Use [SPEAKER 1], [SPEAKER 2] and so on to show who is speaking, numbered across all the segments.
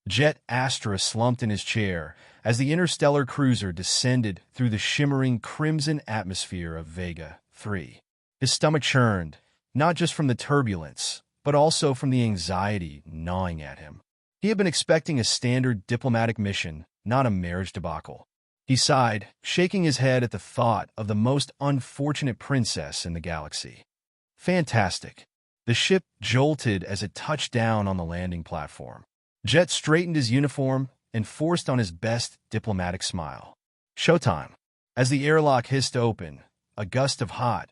[SPEAKER 1] Jett Astra slumped in his chair as the interstellar cruiser descended through the shimmering crimson atmosphere of Vega 3. His stomach churned, not just from the turbulence, but also from the anxiety gnawing at him. He had been expecting a standard diplomatic mission, not a marriage debacle. He sighed, shaking his head at the thought of the most unfortunate princess in the galaxy. Fantastic. The ship jolted as it touched down on the landing platform. Jett straightened his uniform and forced on his best diplomatic smile. Showtime. As the airlock hissed open, a gust of hot,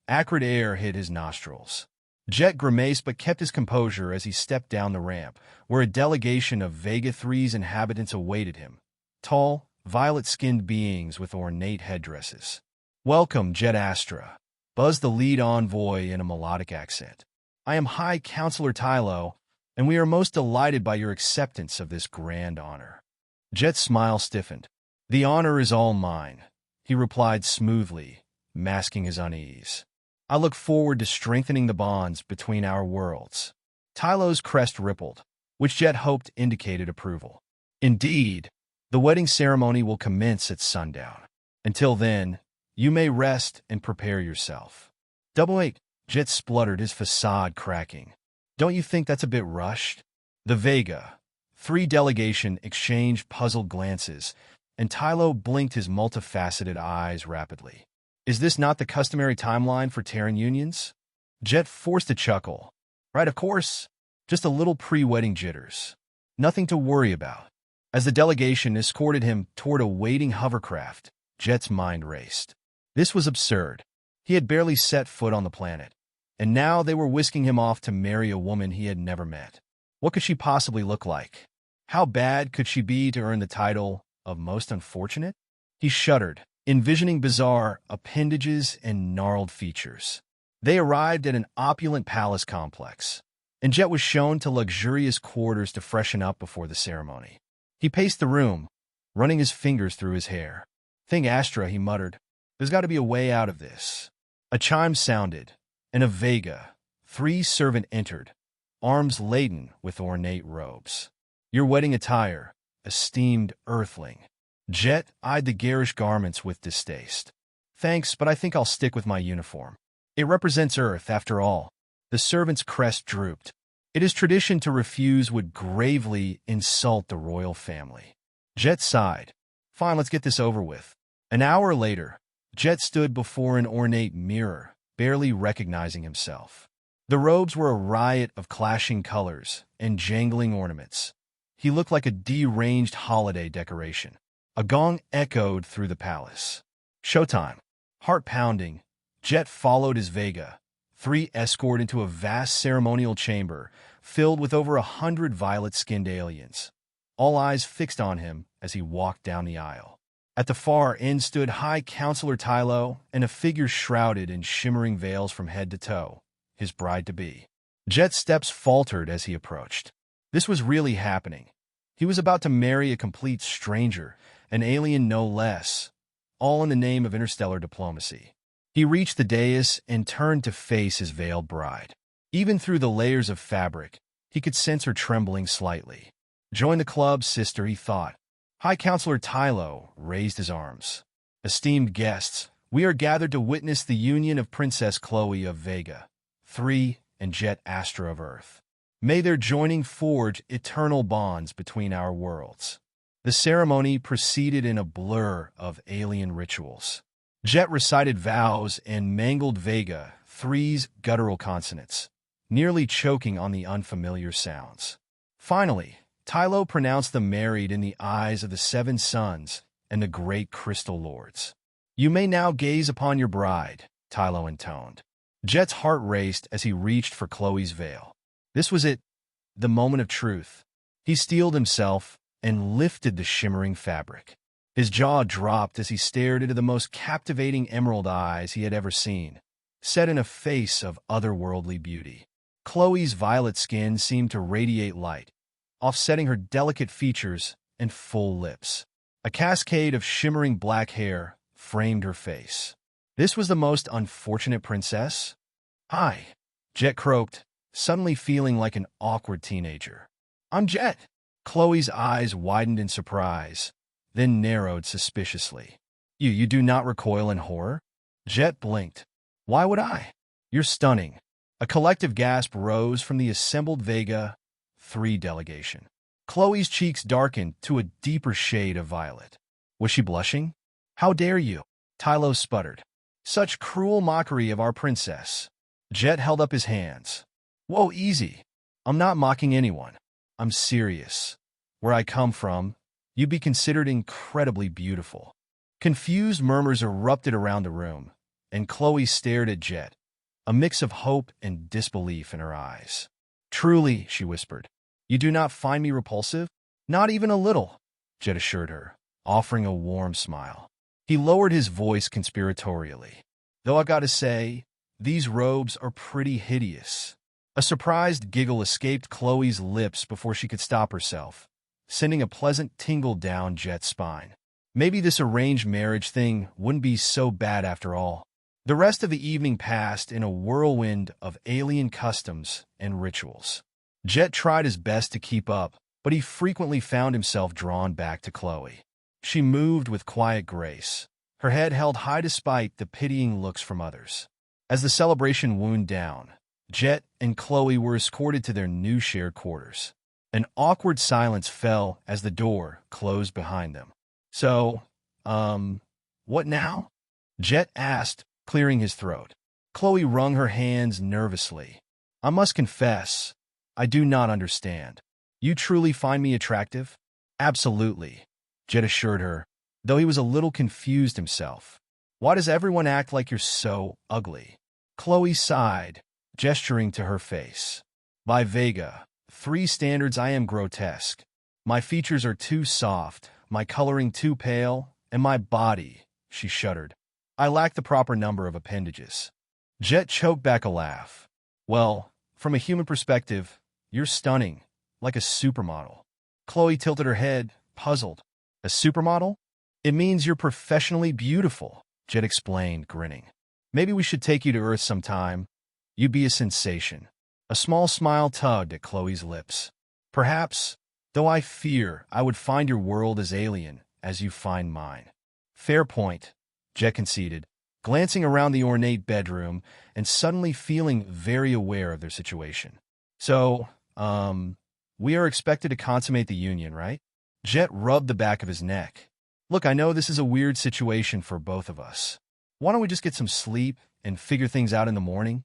[SPEAKER 1] acrid air hit his nostrils. Jett grimaced but kept his composure as he stepped down the ramp, where a delegation of Vega 3's inhabitants awaited him. Tall, violet-skinned beings with ornate headdresses. "Welcome, Jett Astra," buzzed the lead envoy in a melodic accent. "I am High Counselor Tylo, and we are most delighted by your acceptance of this grand honor." Jett's smile stiffened. "The honor is all mine," he replied smoothly, masking his unease. "I look forward to strengthening the bonds between our worlds." Tylo's crest rippled, which Jett hoped indicated approval. "Indeed, the wedding ceremony will commence at sundown. Until then, you may rest and prepare yourself." "Double eight," Jett spluttered, his facade cracking. "Don't you think that's a bit rushed?" The Vega 3 delegation exchanged puzzled glances, and Tylo blinked his multifaceted eyes rapidly. "Is this not the customary timeline for Terran unions?" Jett forced a chuckle. "Right, of course. Just a little pre-wedding jitters. Nothing to worry about." As the delegation escorted him toward a waiting hovercraft, Jett's mind raced. This was absurd. He had barely set foot on the planet, and now they were whisking him off to marry a woman he had never met. What could she possibly look like? How bad could she be to earn the title of most unfortunate? He shuddered, envisioning bizarre appendages and gnarled features. They arrived at an opulent palace complex, and Jett was shown to luxurious quarters to freshen up before the ceremony. He paced the room, running his fingers through his hair. "Think Astra," he muttered. "There's got to be a way out of this." A chime sounded, and a Vega 3 servant entered, arms laden with ornate robes. "Your wedding attire, esteemed earthling." Jett eyed the garish garments with distaste. "Thanks, but I think I'll stick with my uniform. It represents Earth, after all." The servant's crest drooped. "It is tradition to refuse would gravely insult the royal family." Jett sighed. "Fine, let's get this over with." An hour later, Jett stood before an ornate mirror, barely recognizing himself. The robes were a riot of clashing colors and jangling ornaments. He looked like a deranged holiday decoration. A gong echoed through the palace. Showtime. Heart-pounding, Jett followed his Vega 3 escort into a vast ceremonial chamber filled with over 100 violet-skinned aliens, all eyes fixed on him as he walked down the aisle. At the far end stood High Counselor Tylo and a figure shrouded in shimmering veils from head to toe, his bride-to-be. Jett's steps faltered as he approached. This was really happening. He was about to marry a complete stranger, an alien no less, all in the name of interstellar diplomacy. He reached the dais and turned to face his veiled bride. Even through the layers of fabric, he could sense her trembling slightly. "Join the club, sister," he thought. High Counselor Tylo raised his arms. "Esteemed guests, we are gathered to witness the union of Princess Chloe of Vega 3 and Jett Astra of Earth. May their joining forge eternal bonds between our worlds." The ceremony proceeded in a blur of alien rituals. Jett recited vows and mangled Vega 3's guttural consonants, nearly choking on the unfamiliar sounds. Finally, Tylo pronounced them married in the eyes of the 7 suns and the great crystal lords. "You may now gaze upon your bride," Tylo intoned. Jett's heart raced as he reached for Chloe's veil. This was it, the moment of truth. He steeled himself and lifted the shimmering fabric. His jaw dropped as he stared into the most captivating emerald eyes he had ever seen, set in a face of otherworldly beauty. Chloe's violet skin seemed to radiate light, offsetting her delicate features and full lips. A cascade of shimmering black hair framed her face. This was the most unfortunate princess? "Hi," Jett croaked, suddenly feeling like an awkward teenager. "I'm Jett." Chloe's eyes widened in surprise, then narrowed suspiciously. You do not recoil in horror? Jett blinked. Why would I? You're stunning. A collective gasp rose from the assembled Vega 3 delegation. Chloe's cheeks darkened to a deeper shade of violet. Was she blushing? How dare you? Tylo sputtered. Such cruel mockery of our princess. Jett held up his hands. Whoa, easy. I'm not mocking anyone. I'm serious. Where I come from, you'd be considered incredibly beautiful. Confused murmurs erupted around the room, and Chloe stared at Jett, a mix of hope and disbelief in her eyes. Truly, she whispered, you do not find me repulsive? Not even a little, Jett assured her, offering a warm smile. He lowered his voice conspiratorially. Though I've got to say, these robes are pretty hideous. A surprised giggle escaped Chloe's lips before she could stop herself, sending a pleasant tingle down Jett's spine. Maybe this arranged marriage thing wouldn't be so bad after all. The rest of the evening passed in a whirlwind of alien customs and rituals. Jett tried his best to keep up, but he frequently found himself drawn back to Chloe. She moved with quiet grace, her head held high despite the pitying looks from others. As the celebration wound down, Jett and Chloe were escorted to their new shared quarters. An awkward silence fell as the door closed behind them. So, what now? Jett asked, clearing his throat. Chloe wrung her hands nervously. I must confess, I do not understand. You truly find me attractive? Absolutely, Jett assured her, though he was a little confused himself. Why does everyone act like you're so ugly? Chloe sighed, gesturing to her face. By Vega 3 standards, I am grotesque. My features are too soft, my coloring too pale, and my body, she shuddered. I lack the proper number of appendages. Jett choked back a laugh. Well, from a human perspective, you're stunning, like a supermodel. Chloe tilted her head, puzzled. A supermodel? It means you're professionally beautiful, Jett explained, grinning. Maybe we should take you to Earth sometime. You'd be a sensation. A small smile tugged at Chloe's lips. Perhaps, though I fear I would find your world as alien as you find mine. Fair point, Jett conceded, glancing around the ornate bedroom and suddenly feeling very aware of their situation. So, we are expected to consummate the union, right? Jett rubbed the back of his neck. Look, I know this is a weird situation for both of us. Why don't we just get some sleep and figure things out in the morning?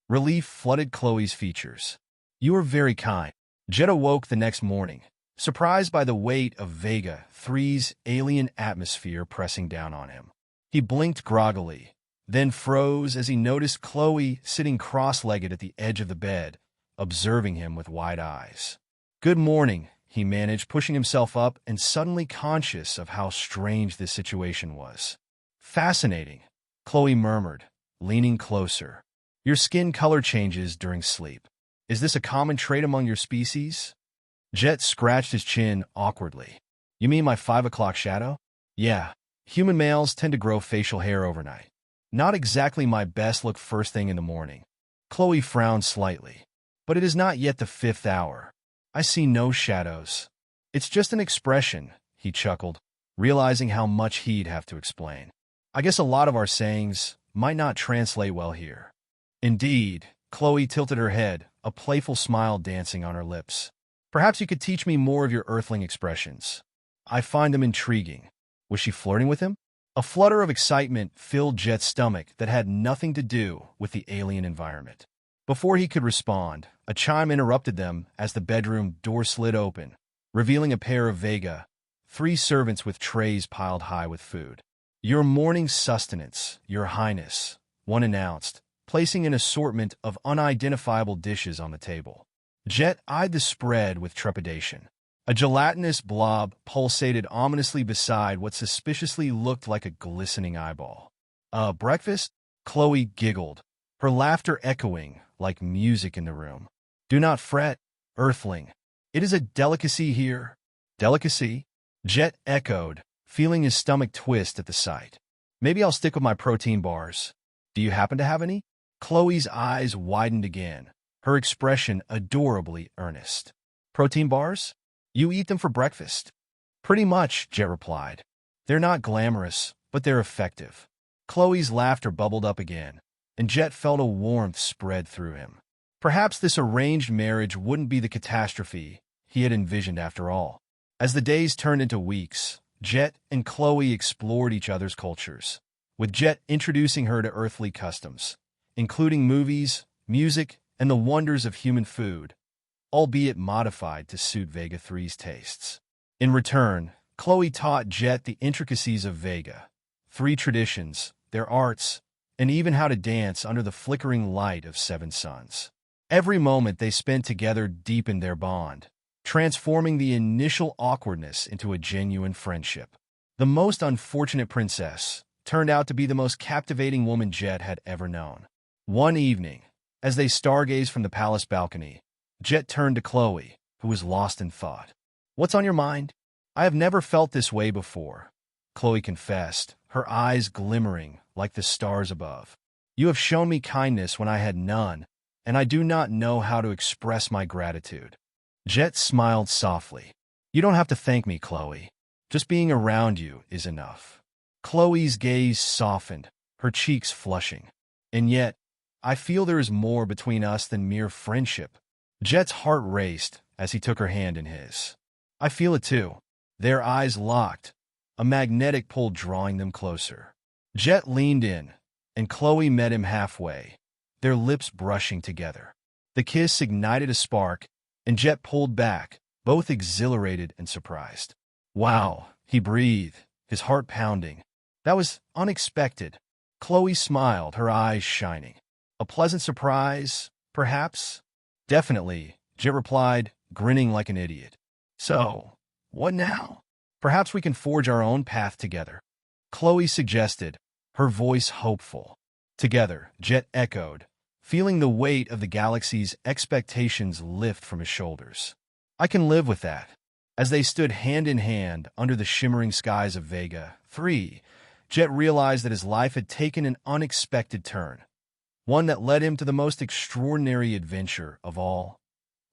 [SPEAKER 1] Relief flooded Chloe's features. You are very kind. Jett awoke the next morning, surprised by the weight of Vega 3's alien atmosphere pressing down on him. He blinked groggily, then froze as he noticed Chloe sitting cross-legged at the edge of the bed, observing him with wide eyes. Good morning, he managed, pushing himself up and suddenly conscious of how strange this situation was. Fascinating, Chloe murmured, leaning closer. Your skin color changes during sleep. Is this a common trait among your species? Jett scratched his chin awkwardly. You mean my 5 o'clock shadow? Yeah, human males tend to grow facial hair overnight. Not exactly my best look first thing in the morning. Chloe frowned slightly. But it is not yet the 5th hour. I see no shadows. It's just an expression, he chuckled, realizing how much he'd have to explain. I guess a lot of our sayings might not translate well here. Indeed, Chloe tilted her head, a playful smile dancing on her lips. Perhaps you could teach me more of your earthling expressions. I find them intriguing. Was she flirting with him? A flutter of excitement filled Jett's stomach that had nothing to do with the alien environment. Before he could respond, a chime interrupted them as the bedroom door slid open, revealing a pair of Vega 3 servants with trays piled high with food. Your morning sustenance, Your Highness, one announced, placing an assortment of unidentifiable dishes on the table. Jett eyed the spread with trepidation. A gelatinous blob pulsated ominously beside what suspiciously looked like a glistening eyeball. Breakfast? Chloe giggled, her laughter echoing like music in the room. Do not fret, Earthling. It is a delicacy here. Delicacy? Jett echoed, feeling his stomach twist at the sight. Maybe I'll stick with my protein bars. Do you happen to have any? Chloe's eyes widened again, her expression adorably earnest. Protein bars? You eat them for breakfast. Pretty much, Jett replied. They're not glamorous, but they're effective. Chloe's laughter bubbled up again, and Jett felt a warmth spread through him. Perhaps this arranged marriage wouldn't be the catastrophe he had envisioned after all. As the days turned into weeks, Jett and Chloe explored each other's cultures, with Jett introducing her to earthly customs, including movies, music, and the wonders of human food, albeit modified to suit Vega 3's tastes. In return, Chloe taught Jett the intricacies of Vega 3 traditions, their arts, and even how to dance under the flickering light of 7 suns. Every moment they spent together deepened their bond, transforming the initial awkwardness into a genuine friendship. The most unfortunate princess turned out to be the most captivating woman Jett had ever known. One evening, as they stargazed from the palace balcony, Jett turned to Chloe, who was lost in thought. "What's on your mind?" "I have never felt this way before," Chloe confessed, her eyes glimmering like the stars above. "You have shown me kindness when I had none, and I do not know how to express my gratitude." Jett smiled softly. "You don't have to thank me, Chloe. Just being around you is enough." Chloe's gaze softened, her cheeks flushing. "And yet, I feel there is more between us than mere friendship." Jett's heart raced as he took her hand in his. "I feel it too." Their eyes locked, a magnetic pull drawing them closer. Jett leaned in, and Chloe met him halfway, their lips brushing together. The kiss ignited a spark, and Jett pulled back, both exhilarated and surprised. "Wow," he breathed, his heart pounding. "That was unexpected." Chloe smiled, her eyes shining. "A pleasant surprise, perhaps?" "Definitely," Jett replied, grinning like an idiot. "So, what now?" "Perhaps we can forge our own path together," Chloe suggested, her voice hopeful. "Together," Jett echoed, feeling the weight of the galaxy's expectations lift from his shoulders. "I can live with that." As they stood hand in hand under the shimmering skies of Vega 3, Jett realized that his life had taken an unexpected turn, one that led him to the most extraordinary adventure of all: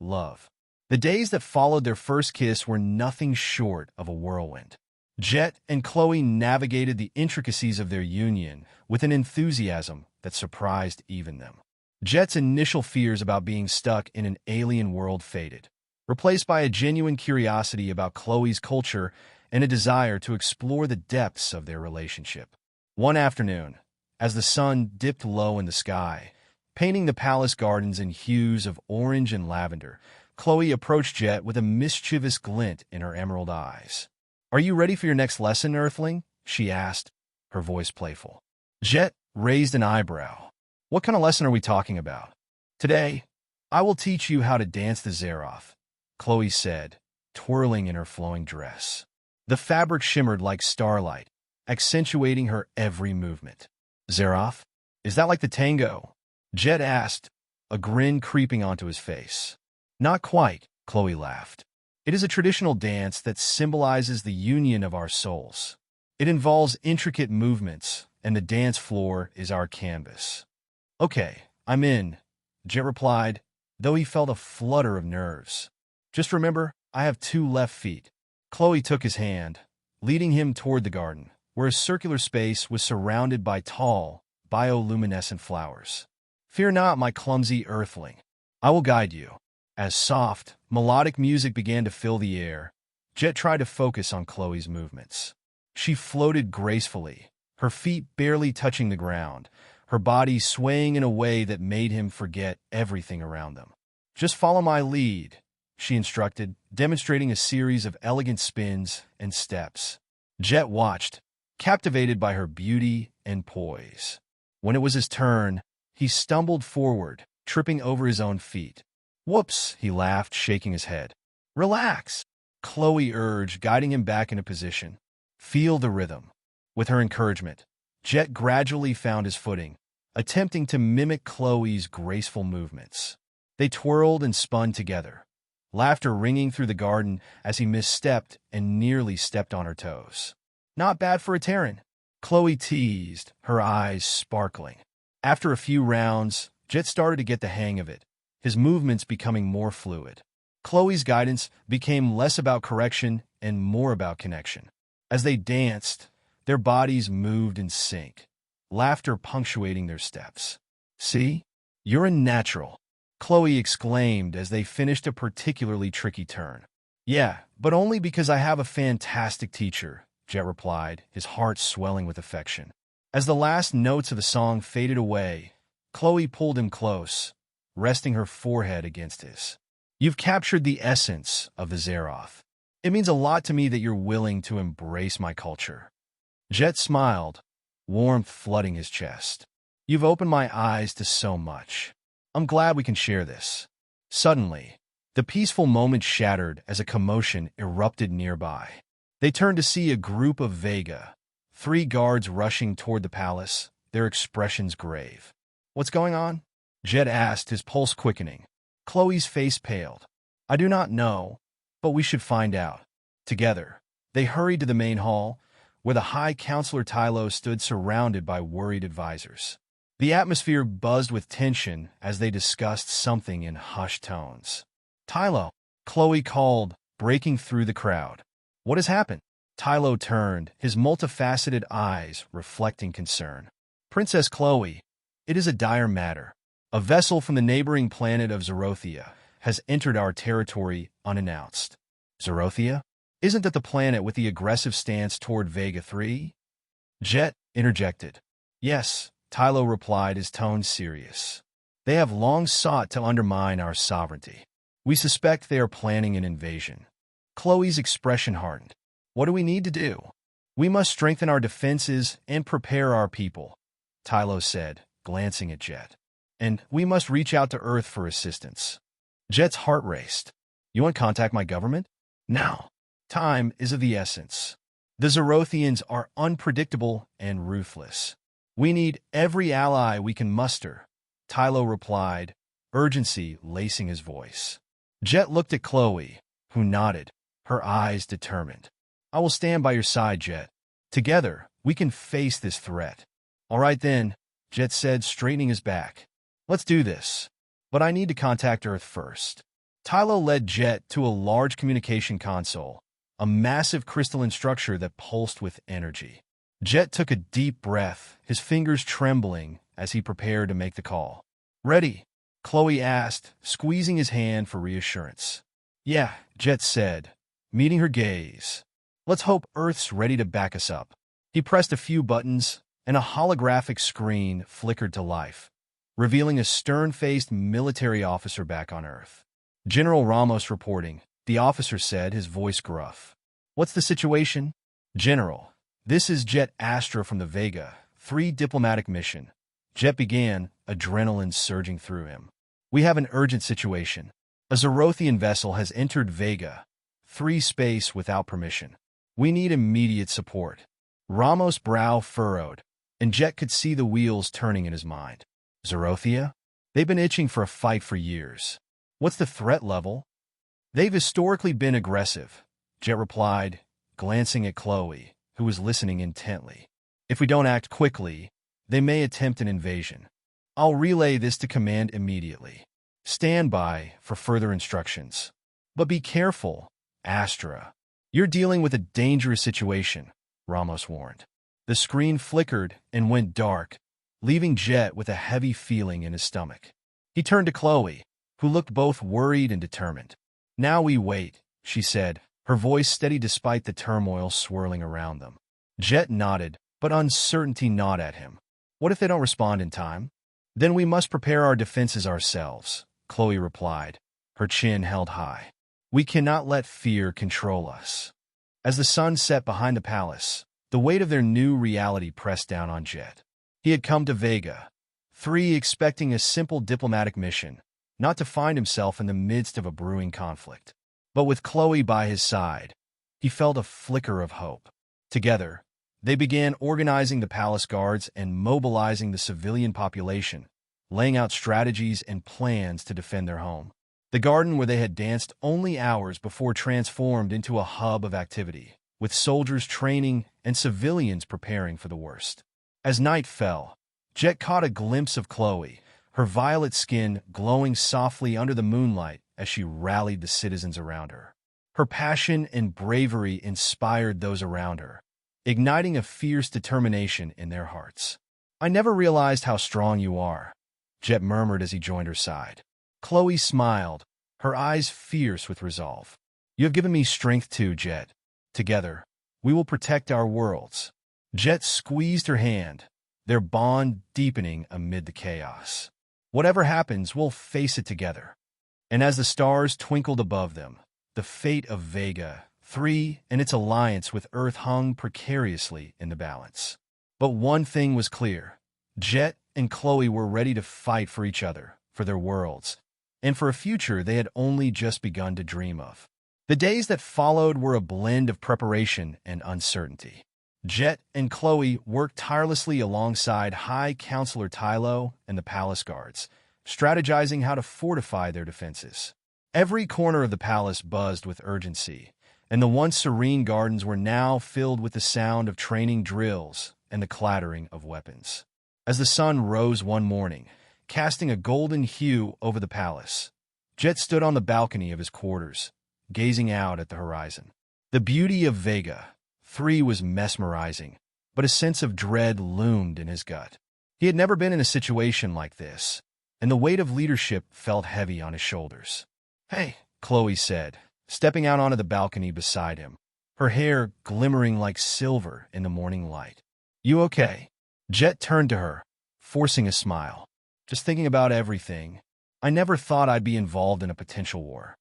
[SPEAKER 1] love. The days that followed their first kiss were nothing short of a whirlwind. Jett and Chloe navigated the intricacies of their union with an enthusiasm that surprised even them. Jett's initial fears about being stuck in an alien world faded, replaced by a genuine curiosity about Chloe's culture and a desire to explore the depths of their relationship. One afternoon, as the sun dipped low in the sky, painting the palace gardens in hues of orange and lavender, Chloe approached Jett with a mischievous glint in her emerald eyes. "Are you ready for your next lesson, Earthling?" she asked, her voice playful. Jett raised an eyebrow. "What kind of lesson are we talking about?" "Today, I will teach you how to dance the Zaroth," Chloe said, twirling in her flowing dress. The fabric shimmered like starlight, accentuating her every movement. "Zaroth? Is that like the tango?" Jett asked, a grin creeping onto his face. "Not quite," Chloe laughed. "It is a traditional dance that symbolizes the union of our souls. It involves intricate movements, and the dance floor is our canvas." "Okay, I'm in," Jett replied, though he felt a flutter of nerves. "Just remember, I have 2 left feet." Chloe took his hand, leading him toward the garden, where a circular space was surrounded by tall, bioluminescent flowers. "Fear not, my clumsy Earthling. I will guide you." As soft, melodic music began to fill the air, Jett tried to focus on Chloe's movements. She floated gracefully, her feet barely touching the ground, her body swaying in a way that made him forget everything around them. "Just follow my lead," she instructed, demonstrating a series of elegant spins and steps. Jett watched, captivated by her beauty and poise. When it was his turn, he stumbled forward, tripping over his own feet. "Whoops," he laughed, shaking his head. "Relax," Chloe urged, guiding him back into position. "Feel the rhythm." With her encouragement, Jett gradually found his footing, attempting to mimic Chloe's graceful movements. They twirled and spun together, laughter ringing through the garden as he misstepped and nearly stepped on her toes. "Not bad for a Terran," Chloe teased, her eyes sparkling. After a few rounds, Jett started to get the hang of it, his movements becoming more fluid. Chloe's guidance became less about correction and more about connection. As they danced, their bodies moved in sync, laughter punctuating their steps. "See? You're a natural," Chloe exclaimed as they finished a particularly tricky turn. "Yeah, but only because I have a fantastic teacher," Jett replied, his heart swelling with affection. As the last notes of the song faded away, Chloe pulled him close, resting her forehead against his. "You've captured the essence of the Zaroth. It means a lot to me that you're willing to embrace my culture." Jett smiled, warmth flooding his chest. "You've opened my eyes to so much. I'm glad we can share this." Suddenly, the peaceful moment shattered as a commotion erupted nearby. They turned to see a group of Vega, 3 guards rushing toward the palace, their expressions grave. "What's going on?" Jett asked, his pulse quickening. Chloe's face paled. "I do not know, but we should find out." Together, they hurried to the main hall, where the High Counselor Tylo stood surrounded by worried advisors. The atmosphere buzzed with tension as they discussed something in hushed tones. "Tylo," Chloe called, breaking through the crowd. "What has happened?" Tylo turned, his multifaceted eyes reflecting concern. "Princess Chloe, it is a dire matter. A vessel from the neighboring planet of Zarothia has entered our territory unannounced." "Zarothia? Isn't that the planet with the aggressive stance toward Vega 3? Jett interjected. "Yes," Tylo replied, his tone serious. "They have long sought to undermine our sovereignty. We suspect they are planning an invasion." Chloe's expression hardened. "What do we need to do?" "We must strengthen our defenses and prepare our people," Tylo said, glancing at Jett. "And we must reach out to Earth for assistance." Jett's heart raced. "You want to contact my government?" "Now. Time is of the essence. The Zarothians are unpredictable and ruthless. We need every ally we can muster," Tylo replied, urgency lacing his voice. Jett looked at Chloe, who nodded, her eyes determined. "I will stand by your side, Jett. Together, we can face this threat." "All right then," Jett said, straightening his back. "Let's do this. But I need to contact Earth first." Tylo led Jett to a large communication console, a massive crystalline structure that pulsed with energy. Jett took a deep breath, his fingers trembling as he prepared to make the call. "Ready?" Chloe asked, squeezing his hand for reassurance. "Yeah," Jett said, meeting her gaze. "Let's hope Earth's ready to back us up." He pressed a few buttons, and a holographic screen flickered to life, revealing a stern-faced military officer back on Earth. "General Ramos reporting," the officer said, his voice gruff. "What's the situation?" "General, this is Jett Astra from the Vega 3 diplomatic mission." Jett began, adrenaline surging through him. "We have an urgent situation. A Zarothian vessel has entered Vega 3 space without permission. We need immediate support." Ramos' brow furrowed, and Jett could see the wheels turning in his mind. "Zarothia? They've been itching for a fight for years. What's the threat level?" "They've historically been aggressive," Jett replied, glancing at Chloe, who was listening intently. "If we don't act quickly, they may attempt an invasion. I'll relay this to command immediately. Stand by for further instructions. But be careful, Astra. You're dealing with a dangerous situation," Ramos warned. The screen flickered and went dark, leaving Jett with a heavy feeling in his stomach. He turned to Chloe, who looked both worried and determined. "Now we wait," she said, her voice steady despite the turmoil swirling around them. Jett nodded, but uncertainty gnawed at him. "What if they don't respond in time?" "Then we must prepare our defenses ourselves," Chloe replied, her chin held high. "We cannot let fear control us." As the sun set behind the palace, the weight of their new reality pressed down on Jett. He had come to Vega 3 expecting a simple diplomatic mission, not to find himself in the midst of a brewing conflict. But with Chloe by his side, he felt a flicker of hope. Together, they began organizing the palace guards and mobilizing the civilian population, laying out strategies and plans to defend their home. The garden where they had danced only hours before transformed into a hub of activity, with soldiers training and civilians preparing for the worst. As night fell, Jett caught a glimpse of Chloe, her violet skin glowing softly under the moonlight as she rallied the citizens around her. Her passion and bravery inspired those around her, igniting a fierce determination in their hearts. "I never realized how strong you are," Jett murmured as he joined her side. Chloe smiled, her eyes fierce with resolve. "You have given me strength too, Jett. Together, we will protect our worlds." Jett squeezed her hand, their bond deepening amid the chaos. "Whatever happens, we'll face it together." And as the stars twinkled above them, the fate of Vega 3 and its alliance with Earth hung precariously in the balance. But one thing was clear. Jett and Chloe were ready to fight for each other, for their worlds, and for a future they had only just begun to dream of. The days that followed were a blend of preparation and uncertainty. Jett and Chloe worked tirelessly alongside High Counselor Tylo and the palace guards, strategizing how to fortify their defenses. Every corner of the palace buzzed with urgency, and the once serene gardens were now filled with the sound of training drills and the clattering of weapons. As the sun rose one morning, casting a golden hue over the palace, Jett stood on the balcony of his quarters, gazing out at the horizon. The beauty of Vega 3 was mesmerizing, but a sense of dread loomed in his gut. He had never been in a situation like this, and the weight of leadership felt heavy on his shoulders. "Hey," Chloe said, stepping out onto the balcony beside him, her hair glimmering like silver in the morning light. "You okay?" Jett turned to her, forcing a smile. "Just thinking about everything. I never thought I'd be involved in a potential war."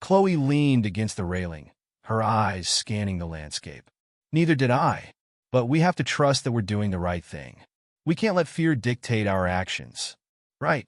[SPEAKER 1] Chloe leaned against the railing, her eyes scanning the landscape. "Neither did I, but we have to trust that we're doing the right thing. We can't let fear dictate our actions." "Right,"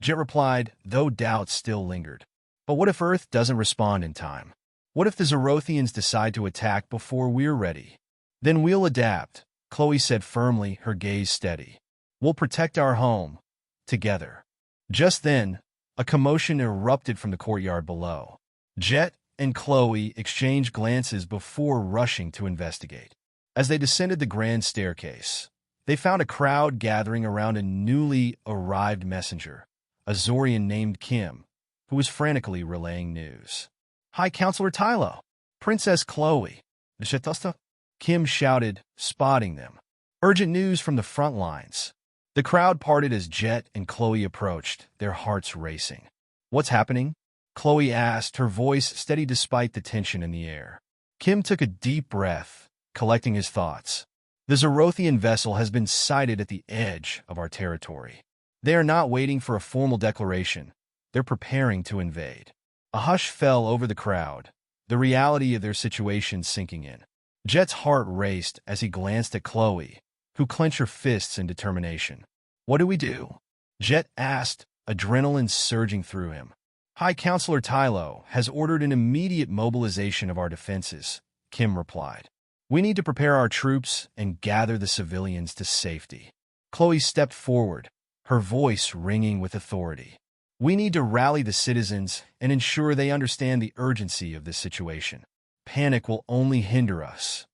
[SPEAKER 1] Jett replied, though doubts still lingered. "But what if Earth doesn't respond in time? What if the Zarothians decide to attack before we're ready?" "Then we'll adapt," Chloe said firmly, her gaze steady. "We'll protect our home, together." Just then, a commotion erupted from the courtyard below. Jett and Chloe exchanged glances before rushing to investigate. As they descended the grand staircase, they found a crowd gathering around a newly arrived messenger, a Zarothian named Kim, who was frantically relaying news. "High Counselor Tylo, Princess Chloe, Nishetosta," Kim shouted, spotting them. "Urgent news from the front lines." The crowd parted as Jett and Chloe approached, their hearts racing. "What's happening?" Chloe asked, her voice steady despite the tension in the air. Kim took a deep breath, collecting his thoughts. "The Zarothian vessel has been sighted at the edge of our territory. They are not waiting for a formal declaration. They're preparing to invade." A hush fell over the crowd, the reality of their situation sinking in. Jett's heart raced as he glanced at Chloe, who clenched her fists in determination. "What do we do?" Jett asked, adrenaline surging through him. "High Counselor Tylo has ordered an immediate mobilization of our defenses," Kim replied. "We need to prepare our troops and gather the civilians to safety." Chloe stepped forward, her voice ringing with authority. "We need to rally the citizens and ensure they understand the urgency of this situation. Panic will only hinder us."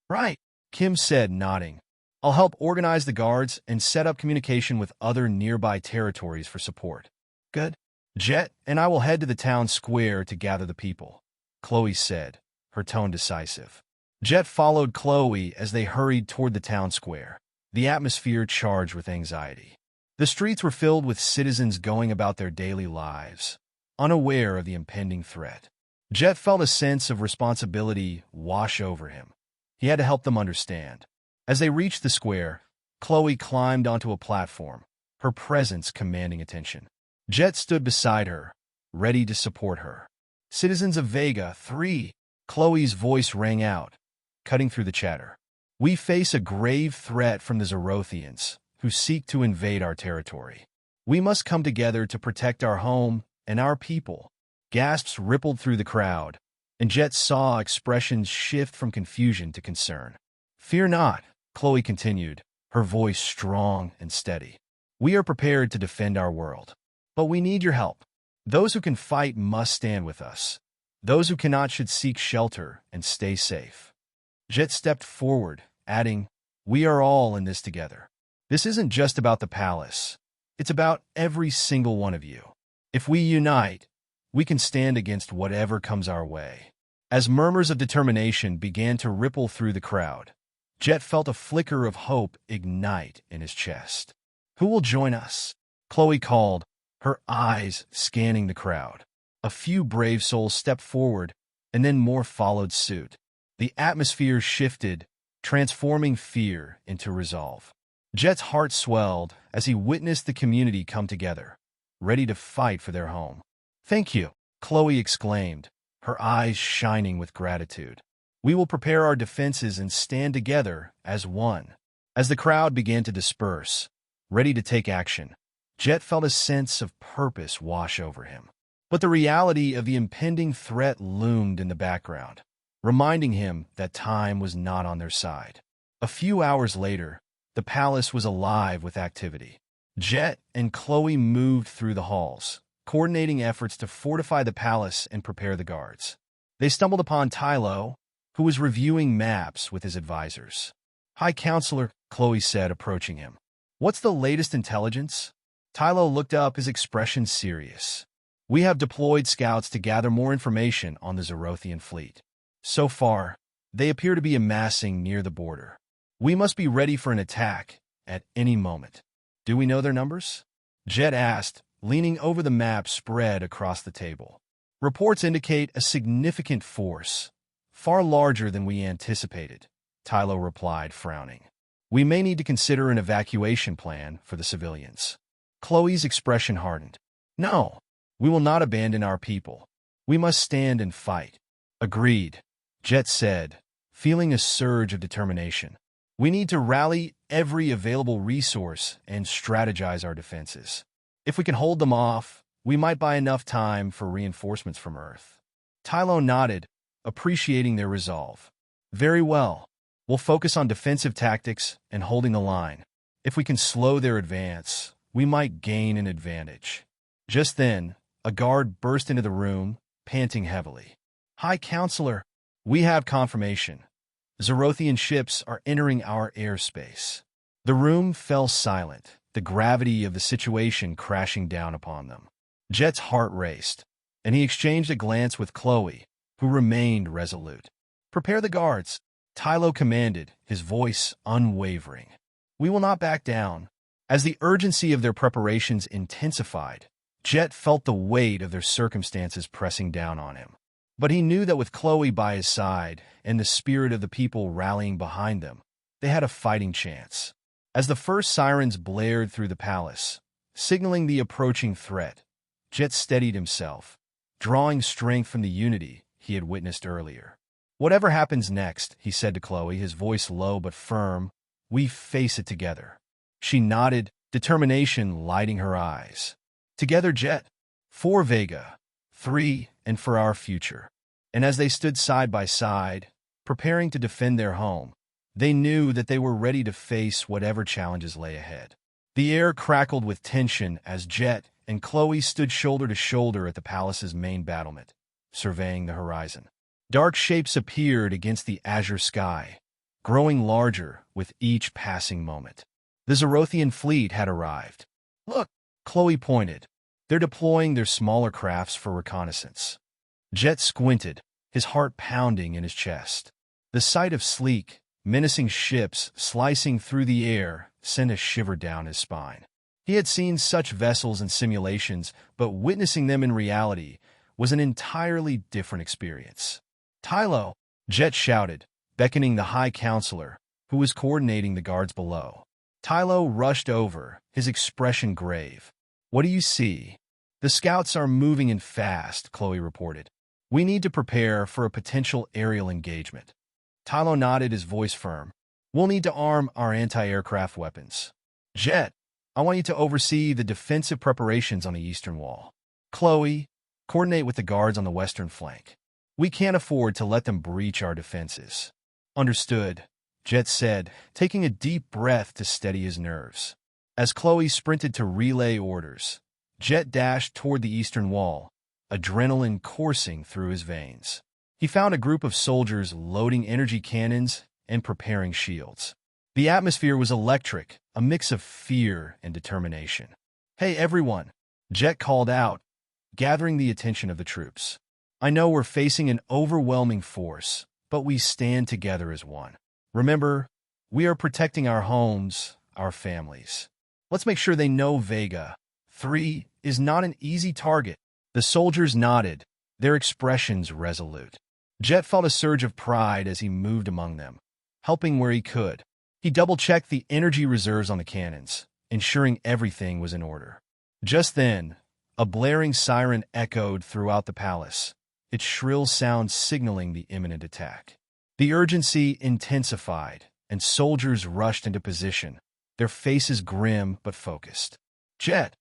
[SPEAKER 1] "Right," Kim said, nodding. "I'll help organize the guards and set up communication with other nearby territories for support." "Good. Jett and I will head to the town square to gather the people," Chloe said, her tone decisive. Jett followed Chloe as they hurried toward the town square, the atmosphere charged with anxiety. The streets were filled with citizens going about their daily lives, unaware of the impending threat. Jett felt a sense of responsibility wash over him. He had to help them understand. As they reached the square, Chloe climbed onto a platform, her presence commanding attention. Jett stood beside her, ready to support her. "Citizens of Vega 3, Chloe's voice rang out, cutting through the chatter. "We face a grave threat from the Zarothians, who seek to invade our territory. We must come together to protect our home and our people." Gasps rippled through the crowd, and Jett saw expressions shift from confusion to concern. "Fear not," Chloe continued, her voice strong and steady. "We are prepared to defend our world. But we need your help. Those who can fight must stand with us. Those who cannot should seek shelter and stay safe." Jett stepped forward, adding, "We are all in this together. This isn't just about the palace. It's about every single one of you. If we unite, we can stand against whatever comes our way." As murmurs of determination began to ripple through the crowd, Jett felt a flicker of hope ignite in his chest. "Who will join us?" Chloe called, her eyes scanning the crowd. A few brave souls stepped forward, and then more followed suit. The atmosphere shifted, transforming fear into resolve. Jett's heart swelled as he witnessed the community come together, ready to fight for their home. "Thank you," Chloe exclaimed, her eyes shining with gratitude. "We will prepare our defenses and stand together as one." As the crowd began to disperse, ready to take action, Jett felt a sense of purpose wash over him. But the reality of the impending threat loomed in the background, reminding him that time was not on their side. A few hours later, the palace was alive with activity. Jett and Chloe moved through the halls, coordinating efforts to fortify the palace and prepare the guards. They stumbled upon Tylo, who was reviewing maps with his advisors. "High Counselor," Chloe said, approaching him. "What's the latest intelligence?" Tylo looked up, his expression serious. "We have deployed scouts to gather more information on the Zarothian fleet. So far, they appear to be amassing near the border. We must be ready for an attack at any moment." "Do we know their numbers?" Jett asked, leaning over the map spread across the table. "Reports indicate a significant force, far larger than we anticipated," Tylo replied, frowning. "We may need to consider an evacuation plan for the civilians." Chloe's expression hardened. "No, we will not abandon our people. We must stand and fight." "Agreed," Jett said, feeling a surge of determination. "We need to rally every available resource and strategize our defenses. If we can hold them off, we might buy enough time for reinforcements from Earth." Tylo nodded, appreciating their resolve. "Very well. We'll focus on defensive tactics and holding the line. If we can slow their advance, we might gain an advantage." Just then, a guard burst into the room, panting heavily. "High Counselor, we have confirmation. Zarothian ships are entering our airspace." The room fell silent, the gravity of the situation crashing down upon them. Jett's heart raced, and he exchanged a glance with Chloe, who remained resolute. "Prepare the guards," Tylo commanded, his voice unwavering. "We will not back down." As the urgency of their preparations intensified, Jett felt the weight of their circumstances pressing down on him. But he knew that with Chloe by his side and the spirit of the people rallying behind them, they had a fighting chance. As the first sirens blared through the palace, signaling the approaching threat, Jett steadied himself, drawing strength from the unity he had witnessed earlier. "Whatever happens next," he said to Chloe, his voice low but firm, "we face it together." She nodded, determination lighting her eyes. "Together, Jett. For Vega. 3, and for our future." And as they stood side by side, preparing to defend their home, they knew that they were ready to face whatever challenges lay ahead. The air crackled with tension as Jett and Chloe stood shoulder to shoulder at the palace's main battlement, surveying the horizon. Dark shapes appeared against the azure sky, growing larger with each passing moment. The Zarothian fleet had arrived. "Look," Chloe pointed. "They're deploying their smaller crafts for reconnaissance." Jett squinted, his heart pounding in his chest. The sight of sleek, menacing ships slicing through the air sent a shiver down his spine. He had seen such vessels in simulations, but witnessing them in reality was an entirely different experience. "Tylo!" Jett shouted, beckoning the High Counselor, who was coordinating the guards below. Tylo rushed over, his expression grave. "What do you see?" "The scouts are moving in fast," Chloe reported. "We need to prepare for a potential aerial engagement." Tylo nodded, his voice firm. "We'll need to arm our anti-aircraft weapons." "Jett, I want you to oversee the defensive preparations on the eastern wall. Chloe, coordinate with the guards on the western flank. We can't afford to let them breach our defenses." "Understood," Jett said, taking a deep breath to steady his nerves. As Chloe sprinted to relay orders, Jett dashed toward the eastern wall, adrenaline coursing through his veins. He found a group of soldiers loading energy cannons and preparing shields. The atmosphere was electric, a mix of fear and determination. Hey everyone, Jett called out, gathering the attention of the troops. I know we're facing an overwhelming force, but we stand together as one. Remember, we are protecting our homes, our families. Let's make sure they know Vega 3 is not an easy target. The soldiers nodded, their expressions resolute. Jett felt a surge of pride as he moved among them, helping where he could. He double-checked the energy reserves on the cannons, ensuring everything was in order. Just then, a blaring siren echoed throughout the palace, its shrill sound signaling the imminent attack. The urgency intensified, and soldiers rushed into position, their faces grim but focused. Jett,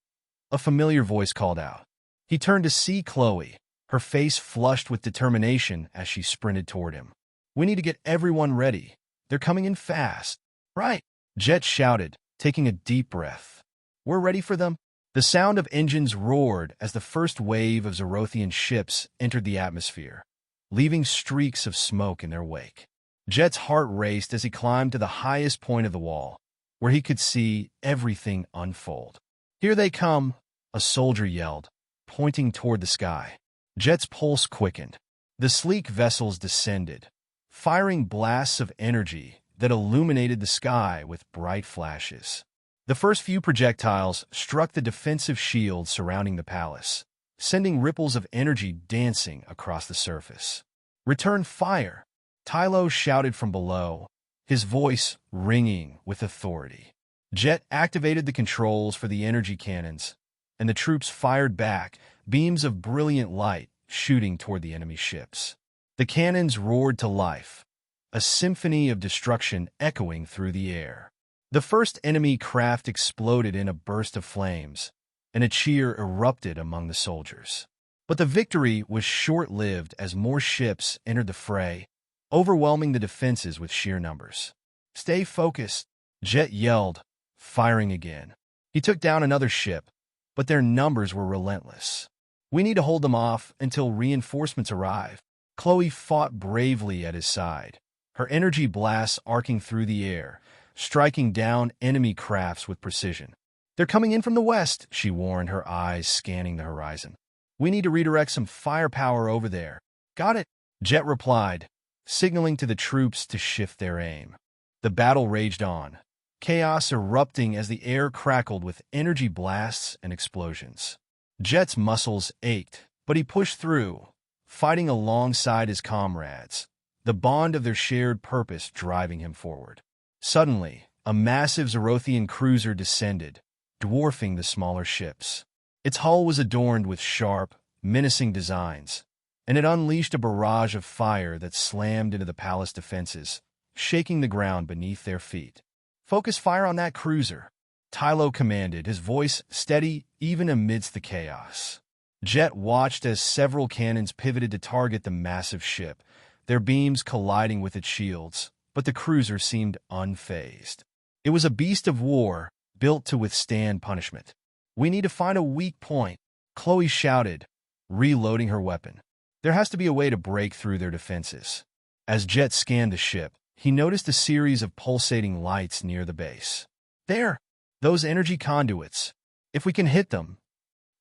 [SPEAKER 1] a familiar voice called out. He turned to see Chloe, her face flushed with determination as she sprinted toward him. We need to get everyone ready. They're coming in fast. Right, Jett shouted, taking a deep breath. We're ready for them. The sound of engines roared as the first wave of Zarothian ships entered the atmosphere, leaving streaks of smoke in their wake. Jett's heart raced as he climbed to the highest point of the wall, where he could see everything unfold. Here they come, a soldier yelled, pointing toward the sky. Jett's pulse quickened. The sleek vessels descended, firing blasts of energy that illuminated the sky with bright flashes. The first few projectiles struck the defensive shields surrounding the palace, sending ripples of energy dancing across the surface. Return fire! Tylo shouted from below, his voice ringing with authority. Jett activated the controls for the energy cannons, and the troops fired back, beams of brilliant light shooting toward the enemy ships. The cannons roared to life, a symphony of destruction echoing through the air. The first enemy craft exploded in a burst of flames, and a cheer erupted among the soldiers. But the victory was short-lived as more ships entered the fray, overwhelming the defenses with sheer numbers. Stay focused, Jett yelled, firing again. He took down another ship, but their numbers were relentless. We need to hold them off until reinforcements arrive. Chloe fought bravely at his side, her energy blasts arcing through the air, striking down enemy crafts with precision. They're coming in from the west, she warned, her eyes scanning the horizon. We need to redirect some firepower over there. Got it, Jett replied, signaling to the troops to shift their aim. The battle raged on, chaos erupting as the air crackled with energy blasts and explosions. Jett's muscles ached, but he pushed through, fighting alongside his comrades, the bond of their shared purpose driving him forward. Suddenly, a massive Zarothian cruiser descended, dwarfing the smaller ships. Its hull was adorned with sharp, menacing designs, and it unleashed a barrage of fire that slammed into the palace defenses, shaking the ground beneath their feet. Focus fire on that cruiser, Tylo commanded, his voice steady even amidst the chaos. Jett watched as several cannons pivoted to target the massive ship, their beams colliding with its shields, but the cruiser seemed unfazed. It was a beast of war, built to withstand punishment. We need to find a weak point, Chloe shouted, reloading her weapon. There has to be a way to break through their defenses. As Jett scanned the ship, he noticed a series of pulsating lights near the base. There! Those energy conduits. If we can hit them.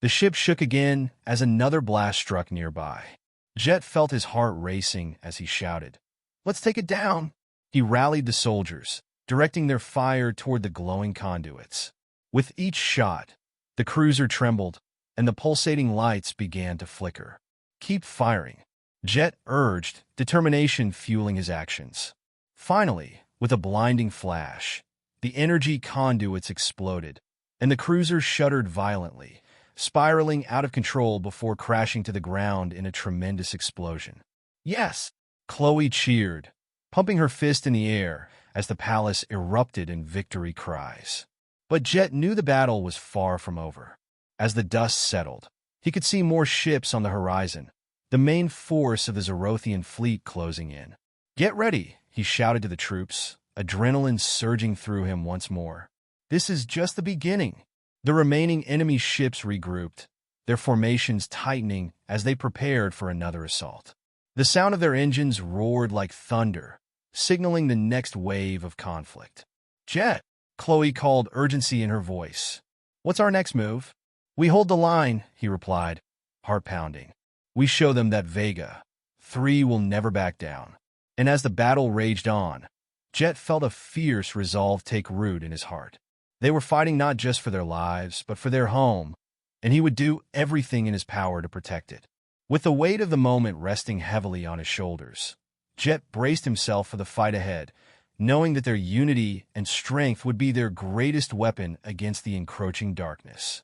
[SPEAKER 1] The ship shook again as another blast struck nearby. Jett felt his heart racing as he shouted, "Let's take it down!" He rallied the soldiers, directing their fire toward the glowing conduits. With each shot, the cruiser trembled, and the pulsating lights began to flicker. "Keep firing," Jett urged, determination fueling his actions. Finally, with a blinding flash, the energy conduits exploded, and the cruiser shuddered violently, spiraling out of control before crashing to the ground in a tremendous explosion. "Yes!" Chloe cheered, pumping her fist in the air as the palace erupted in victory cries. But Jett knew the battle was far from over. As the dust settled, he could see more ships on the horizon, the main force of the Zarothian fleet closing in. "Get ready," he shouted to the troops, adrenaline surging through him once more. "This is just the beginning." The remaining enemy ships regrouped, their formations tightening as they prepared for another assault. The sound of their engines roared like thunder, signaling the next wave of conflict. "Jett!" Chloe called, urgency in her voice. What's our next move? We hold the line, he replied, heart pounding. We show them that Vega 3 will never back down. And as the battle raged on, Jett felt a fierce resolve take root in his heart. They were fighting not just for their lives, but for their home, and he would do everything in his power to protect it. With the weight of the moment resting heavily on his shoulders, Jett braced himself for the fight ahead, knowing that their unity and strength would be their greatest weapon against the encroaching darkness.